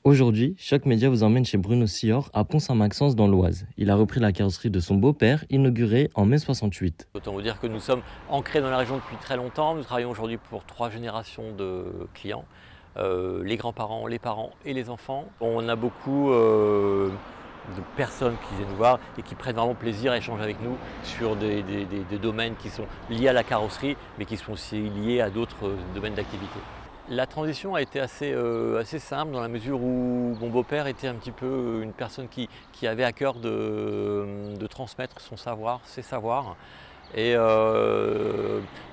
Aujourd'hui, Choc Média vous emmène chez Bruno Sior à Pont-Saint-Maxence dans l'Oise. Il a repris la carrosserie de son beau-père, inaugurée en mai 68. Autant vous dire que nous sommes ancrés dans la région depuis très longtemps. Nous travaillons aujourd'hui pour 3 générations de clients, les grands-parents, les parents et les enfants. On a beaucoup de personnes qui viennent nous voir et qui prennent vraiment plaisir à échanger avec nous sur des domaines qui sont liés à la carrosserie, mais qui sont aussi liés à d'autres domaines d'activité. La transition a été assez simple dans la mesure où mon beau-père était un petit peu une personne qui avait à cœur de transmettre son savoir, ses savoirs. Et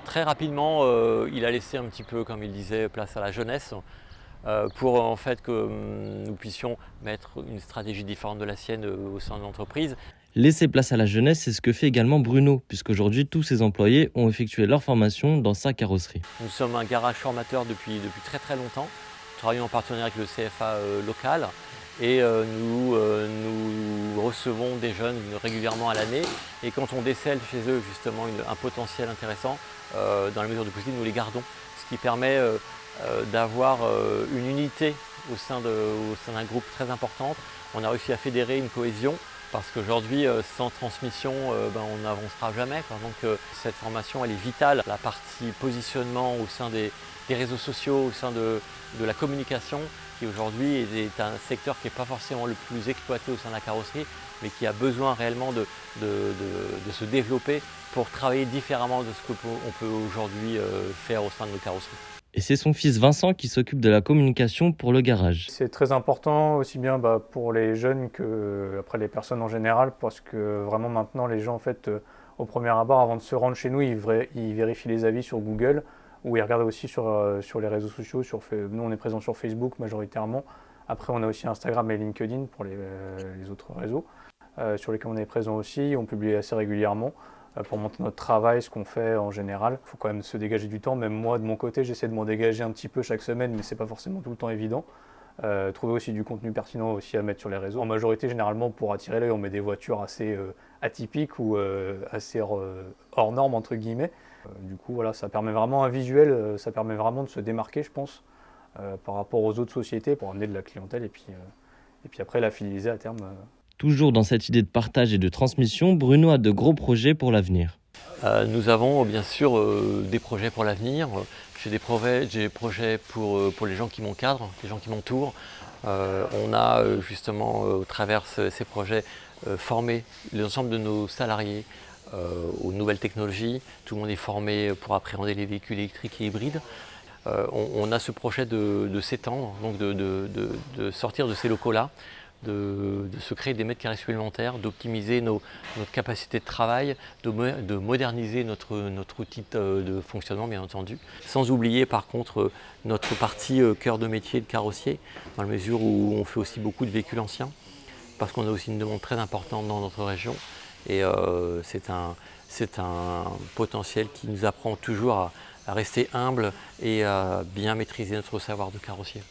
très rapidement, il a laissé un petit peu, comme il disait, place à la jeunesse pour en fait que nous puissions mettre une stratégie différente de la sienne au sein de l'entreprise. Laisser place à la jeunesse, c'est ce que fait également Bruno, puisqu'aujourd'hui tous ses employés ont effectué leur formation dans sa carrosserie. Nous sommes un garage formateur depuis très longtemps. Nous travaillons en partenariat avec le CFA local et nous recevons des jeunes régulièrement à l'année. Et quand on décèle chez eux justement un potentiel intéressant, dans la mesure du possible, nous les gardons. Ce qui permet d'avoir une unité au sein d'un groupe très important. On a réussi à fédérer une cohésion. Parce qu'aujourd'hui, sans transmission, on n'avancera jamais. Donc cette formation, elle est vitale. La partie positionnement au sein des réseaux sociaux, au sein de la communication, qui aujourd'hui est un secteur qui n'est pas forcément le plus exploité au sein de la carrosserie, mais qui a besoin réellement de se développer pour travailler différemment de ce qu'on peut aujourd'hui faire au sein de nos carrosseries. Et c'est son fils Vincent qui s'occupe de la communication pour le garage. C'est très important aussi bien pour les jeunes que après les personnes en général, parce que vraiment maintenant les gens en fait au premier abord, avant de se rendre chez nous, ils vérifient les avis sur Google ou ils regardent aussi sur les réseaux sociaux. Nous on est présent sur Facebook majoritairement. Après on a aussi Instagram et LinkedIn pour les autres réseaux sur lesquels on est présent aussi. On publie assez régulièrement pour montrer notre travail, ce qu'on fait en général. Il faut quand même se dégager du temps. Même moi, de mon côté, j'essaie de m'en dégager un petit peu chaque semaine, mais ce n'est pas forcément tout le temps évident. Trouver aussi du contenu pertinent aussi à mettre sur les réseaux. En majorité, généralement, pour attirer l'œil, on met des voitures assez atypiques ou assez hors normes, entre guillemets. Du coup, voilà, ça permet vraiment un visuel, ça permet vraiment de se démarquer, je pense, par rapport aux autres sociétés pour amener de la clientèle et puis après la fidéliser à terme. Toujours dans cette idée de partage et de transmission, Bruno a de gros projets pour l'avenir. Nous avons bien sûr des projets pour l'avenir. J'ai des projets pour les gens qui m'encadrent, les gens qui m'entourent. On a justement au travers ces projets formé l'ensemble de nos salariés aux nouvelles technologies. Tout le monde est formé pour appréhender les véhicules électriques et hybrides. On a ce projet de s'étendre, donc de sortir de ces locaux-là, de se créer des mètres carrés supplémentaires, d'optimiser notre capacité de travail, de moderniser notre outil de fonctionnement bien entendu. Sans oublier par contre notre partie cœur de métier de carrossier, dans la mesure où on fait aussi beaucoup de véhicules anciens, parce qu'on a aussi une demande très importante dans notre région. Et c'est un potentiel qui nous apprend toujours à rester humble et à bien maîtriser notre savoir de carrossier.